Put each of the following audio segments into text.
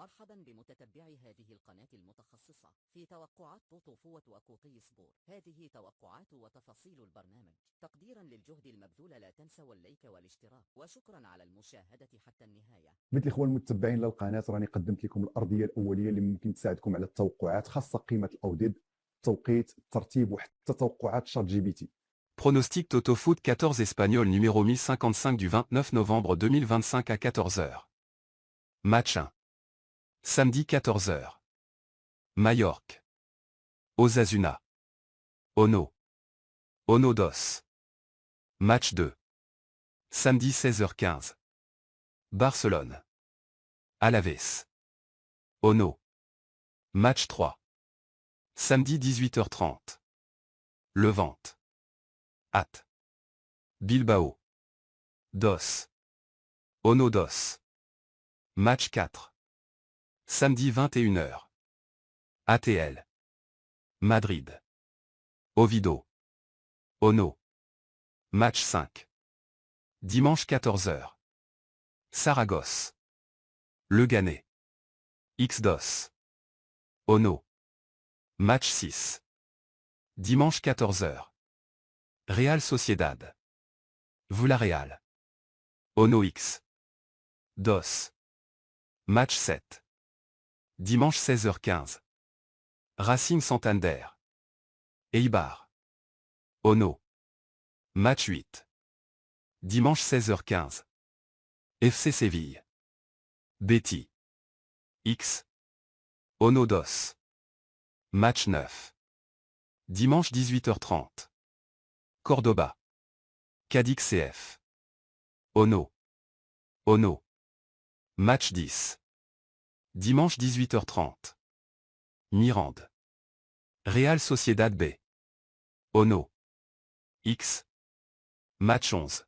مرحبا بمتتبعي هذه القناة المتخصصة في توقعات طوطوفوة وكوطي سبور. هذه توقعات وتفاصيل البرنامج تقديرا للجهد المبذول. لا تنسوا اللايك والاشتراك، وشكرا على المشاهدة حتى النهاية. مثل الاخوان المتبعين للقناه، راني قدمت لكم الارضيه الاوليه اللي ممكن تساعدكم على التوقعات، خاصه قيمه الاوديد، التوقيت، الترتيب وحتى توقعات شات جي بي تي. Pronostic Toto Foot 14 espagnol numéro 1055 du 29 novembre 2025 à 14 h. Match 1. Samedi 14 h. Majorque. Osasuna. Ono. Ono dos. Match 2. Samedi 16 h 15. Barcelone. Alaves. Ono. Match 3. Samedi 18 h 30. Levante. At. Bilbao. Dos. Ono dos. Match 4. Samedi 21 h. ATL. Madrid. Oviedo. Ono. Match 5. Dimanche 14 h. Saragosse. Leganés. Xdos. Ono. Match 6. Dimanche 14 h. Real Sociedad. Villarreal. Ono X. Dos. Match 7. Dimanche 16 h 15. Racing Santander. Eibar. Ono. Match 8. Dimanche 16 h 15. FC Séville. Betis. X. Ono dos. Match 9. Dimanche 18 h 30. Cordoba. Cadix CF. Ono. Ono. Match 10. Dimanche 18 h 30. Mirande. Real Sociedad B. Ono. X. Match 11.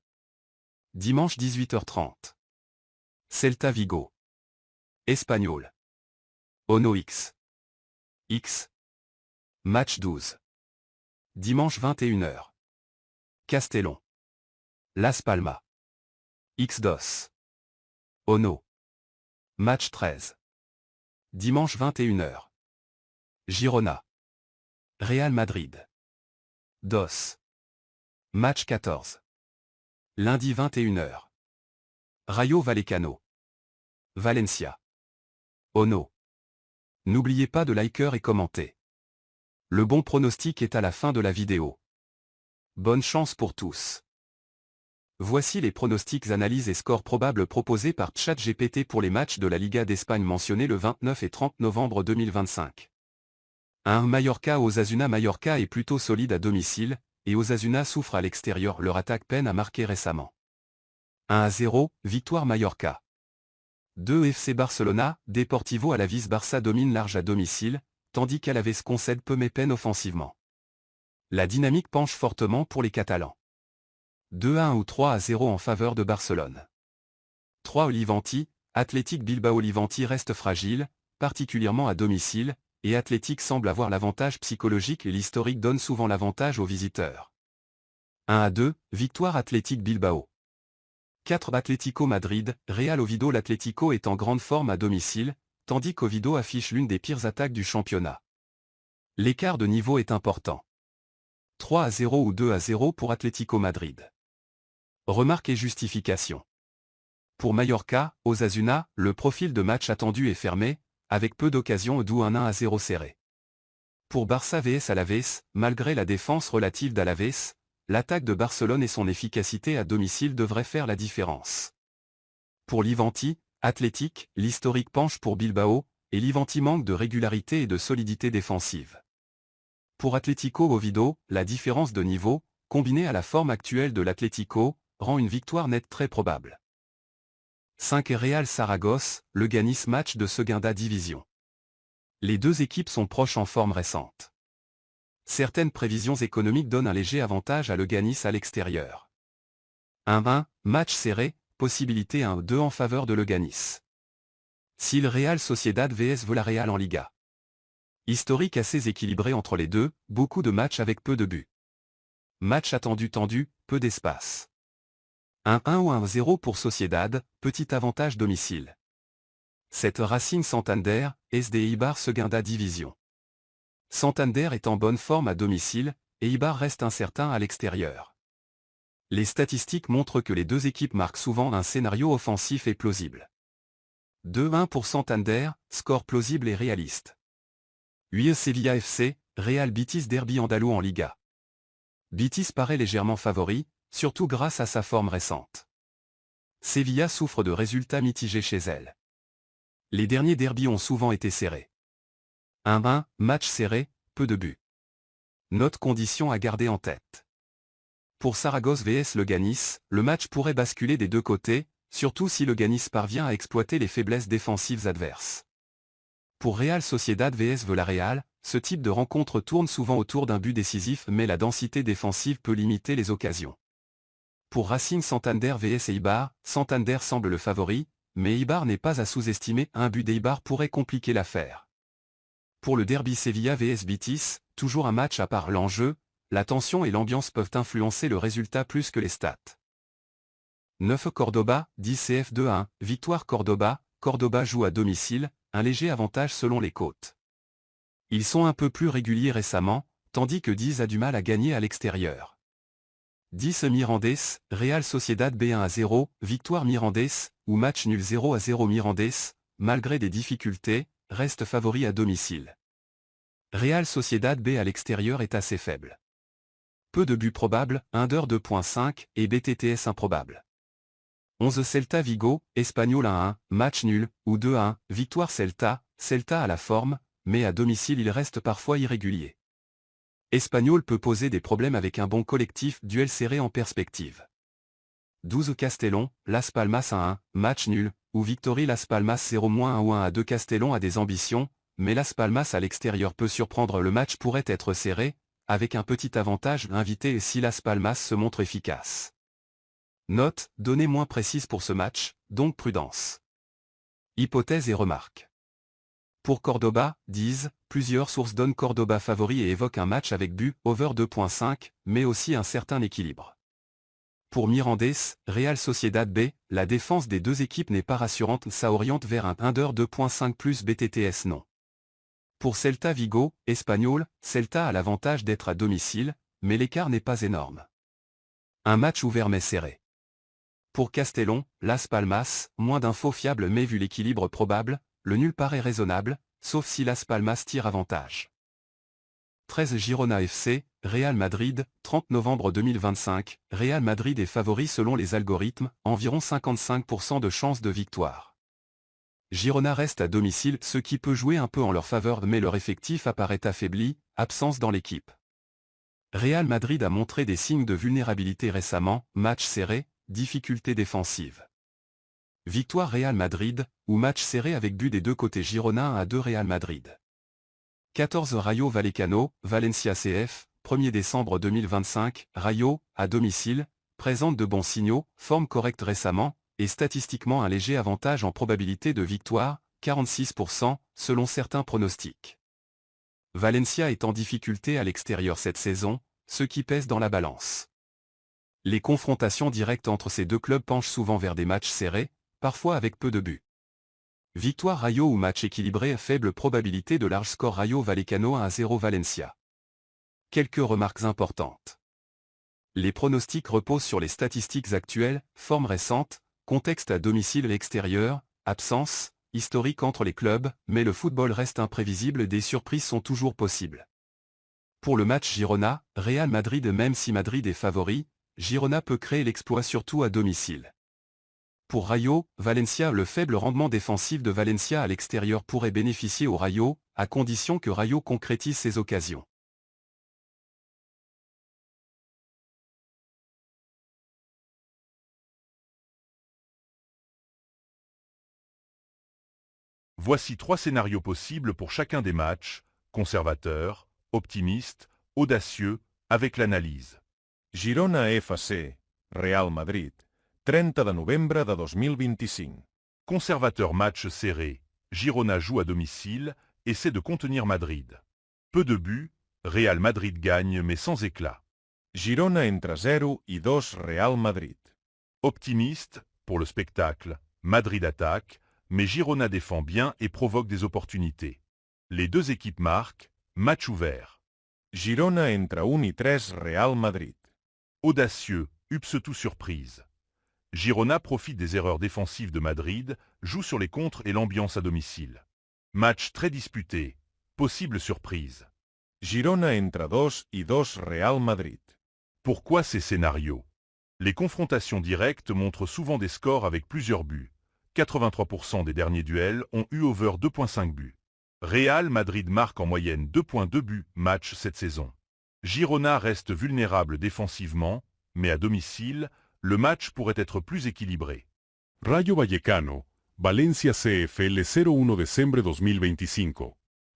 Dimanche 18 h 30. Celta Vigo. Espagnol. Ono X. X. Match 12. Dimanche 21 h. Castellón. Las Palmas. Xdos. Ono. Match 13. Dimanche 21 h. Girona. Real Madrid. Dos. Match 14. Lundi 21 h. Rayo Vallecano. Valencia. Ono. N'oubliez pas de liker et commenter. Le bon pronostic est à la fin de la vidéo. Bonne chance pour tous. Voici les pronostics, analyses et scores probables proposés par ChatGPT pour les matchs de la Liga d'Espagne mentionnés le 29 et 30 novembre 2025. 1. Mallorca. Osasuna. Mallorca est plutôt solide à domicile, et Osasuna souffre à l'extérieur. Leur attaque peine à marquer récemment. 1-0, victoire Mallorca. 2. FC Barcelona. Deportivo Alavés. Barça domine large à domicile, tandis qu'Alaves concède peu mais peine offensivement. La dynamique penche fortement pour les Catalans. 2-1 ou 3-0 en faveur de Barcelone. 3. Olivanti. Athletic Bilbao. Olivanti reste fragile, particulièrement à domicile, et Athletic semble avoir l'avantage psychologique et l'historique donne souvent l'avantage aux visiteurs. 1-2, victoire Athletic Bilbao. 4. Atlético Madrid. Real Oviedo. L'Atlético est en grande forme à domicile, tandis qu'Oviedo affiche l'une des pires attaques du championnat. L'écart de niveau est important. 3-0 ou 2-0 pour Atlético Madrid. Remarques et justifications. Pour Mallorca, Osasuna, le profil de match attendu est fermé, avec peu d'occasions, d'où un 1-0 serré. Pour Barça vs Alaves, malgré la défense relative d'Alaves, l'attaque de Barcelone et son efficacité à domicile devraient faire la différence. Pour Livanti, Athletic, l'historique penche pour Bilbao, et Livanti manque de régularité et de solidité défensive. Pour Atlético Oviedo, la différence de niveau, combinée à la forme actuelle de l'Atlético, rend une victoire nette très probable. 5. Real Saragosse, Leganés. Match de Segunda Division. Les deux équipes sont proches en forme récente. Certaines prévisions économiques donnent un léger avantage à Leganés à l'extérieur. 1-1, match serré, possibilité 1-2 en faveur de Leganés. 6. Real Sociedad vs Villarreal en Liga. Historique assez équilibré entre les deux, beaucoup de matchs avec peu de buts. Match attendu tendu, peu d'espace. 1-1 ou 1-0 pour Sociedad, petit avantage domicile. 7 Racing Santander, SD Eibar Segunda Division. Santander est en bonne forme à domicile, et Eibar reste incertain à l'extérieur. Les statistiques montrent que les deux équipes marquent souvent un scénario offensif et plausible. 2-1 pour Santander, score plausible et réaliste. 8 Sevilla FC, Real Betis derby andalou en Liga. Betis paraît légèrement favori, surtout grâce à sa forme récente. Sevilla souffre de résultats mitigés chez elle. Les derniers derbys ont souvent été serrés. 1-1, match serré, peu de buts. Note condition à garder en tête. Pour Saragosse vs Leganés, le match pourrait basculer des deux côtés, surtout si Leganés parvient à exploiter les faiblesses défensives adverses. Pour Real Sociedad vs Villarreal, ce type de rencontre tourne souvent autour d'un but décisif mais la densité défensive peut limiter les occasions. Pour Racing Santander vs Eibar, Santander semble le favori, mais Eibar n'est pas à sous-estimer, un but d'Eibar pourrait compliquer l'affaire. Pour le derby Sevilla vs Betis, toujours un match à part l'enjeu, la tension et l'ambiance peuvent influencer le résultat plus que les stats. 9 Cordoba, 10 CF 2-1, victoire Cordoba, Cordoba joue à domicile, un léger avantage selon les côtes. Ils sont un peu plus réguliers récemment, tandis que 10 a du mal à gagner à l'extérieur. 10 Mirandés, Real Sociedad B1-0, victoire Mirandés, ou match nul 0-0 Mirandés, malgré des difficultés, reste favori à domicile. Real Sociedad B à l'extérieur est assez faible. Peu de buts probables, under 2.5 et BTTS improbable. 11 Celta Vigo, Espagnol 1-1, match nul, ou 2-1, victoire Celta, Celta a la forme, mais à domicile il reste parfois irrégulier. Espagnol peut poser des problèmes avec un bon collectif, duel serré en perspective. 12 Castellón, Las Palmas 1-1, match nul, ou victory Las Palmas 0-1 ou 1-2 Castellón a des ambitions, mais Las Palmas à l'extérieur peut surprendre, le match pourrait être serré, avec un petit avantage invité si Las Palmas se montre efficace. Note, données moins précises pour ce match, donc prudence. Hypothèse et remarques. Pour Cordoba, disent, plusieurs sources donnent Cordoba favori et évoquent un match avec but, over 2.5, mais aussi un certain équilibre. Pour Mirandés, Real Sociedad B, la défense des deux équipes n'est pas rassurante, ça oriente vers un under 2.5 plus BTTS non. Pour Celta Vigo, Espagnol, Celta a l'avantage d'être à domicile, mais l'écart n'est pas énorme. Un match ouvert mais serré. Pour Castellón, Las Palmas, moins d'infos fiables mais vu l'équilibre probable, le nul paraît raisonnable, sauf si Las Palmas tire avantage. 13 Girona FC, Real Madrid, 30 novembre 2025, Real Madrid est favori selon les algorithmes, environ 55% de chances de victoire. Girona reste à domicile, ce qui peut jouer un peu en leur faveur mais leur effectif apparaît affaibli, absence dans l'équipe. Real Madrid a montré des signes de vulnérabilité récemment, match serré, difficultés défensives. Victoire Real Madrid, ou match serré avec but des deux côtés Girona 1-2 Real Madrid. 14 Rayo Vallecano, Valencia CF, 1er décembre 2025, Rayo, à domicile, présente de bons signaux, forme correcte récemment, et statistiquement un léger avantage en probabilité de victoire, 46%, selon certains pronostics. Valencia est en difficulté à l'extérieur cette saison, ce qui pèse dans la balance. Les confrontations directes entre ces deux clubs penchent souvent vers des matchs serrés, parfois avec peu de buts. Victoire Rayo ou match équilibré à faible probabilité de large score Rayo Vallecano 1-0 Valencia. Quelques remarques importantes. Les pronostics reposent sur les statistiques actuelles, forme récente, contexte à domicile et extérieur, absence, historique entre les clubs, mais le football reste imprévisible et des surprises sont toujours possibles. Pour le match Girona, Real Madrid, même si Madrid est favori, Girona peut créer l'exploit surtout à domicile. Pour Rayo, Valencia, le faible rendement défensif de Valencia à l'extérieur pourrait bénéficier au Rayo, à condition que Rayo concrétise ses occasions. Voici 3 scénarios possibles pour chacun des matchs, conservateur, optimiste, audacieux, avec l'analyse. Girona FC, Real Madrid, 30 de novembre de 2025. Conservateur, match serré, Girona joue à domicile, essaie de contenir Madrid. Peu de buts, Real Madrid gagne mais sans éclat. Girona entre 0 et 2 Real Madrid. Optimiste, pour le spectacle, Madrid attaque, mais Girona défend bien et provoque des opportunités. Les deux équipes marquent, match ouvert. Girona entre 1 i 3 Real Madrid. Audacieux, Upsetou surprise. Girona profite des erreurs défensives de Madrid, joue sur les contres et l'ambiance à domicile. Match très disputé, possible surprise. Girona entre 2 i 2 Real Madrid. Pourquoi ces scénarios? Les confrontations directes montrent souvent des scores avec plusieurs buts. 83% des derniers duels ont eu over 2.5 buts. Real Madrid marque en moyenne 2.2 buts match cette saison. Girona reste vulnérable défensivement, mais à domicile, le match pourrait être plus équilibré. Rayo Vallecano, Valencia CFL 0-1 décembre 2025.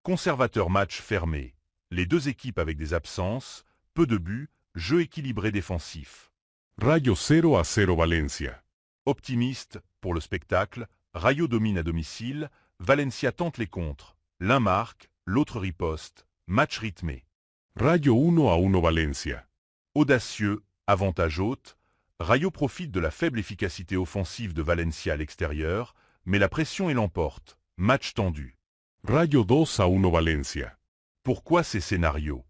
Conservateur match fermé. Les deux équipes avec des absences, peu de buts, jeu équilibré défensif. Rayo 0-0 Valencia. Optimiste, pour le spectacle, Rayo domine à domicile, Valencia tente les contres. L'un marque, l'autre riposte, match rythmé. Rayo 1-1 Valencia. Audacieux, avantage haute, Rayo profite de la faible efficacité offensive de Valencia à l'extérieur, mais la pression et l'emporte, match tendu. Rayo 2-1 Valencia. Pourquoi ces scénarios?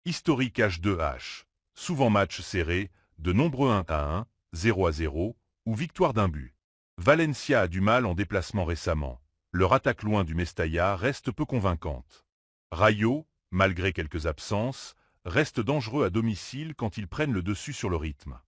Historique H2H, souvent match serré, de nombreux 1-1, 0-0, ou victoire d'un but. Valencia a du mal en déplacement récemment. Leur attaque loin du Mestalla reste peu convaincante. Rayo, malgré quelques absences, reste dangereux à domicile quand ils prennent le dessus sur le rythme.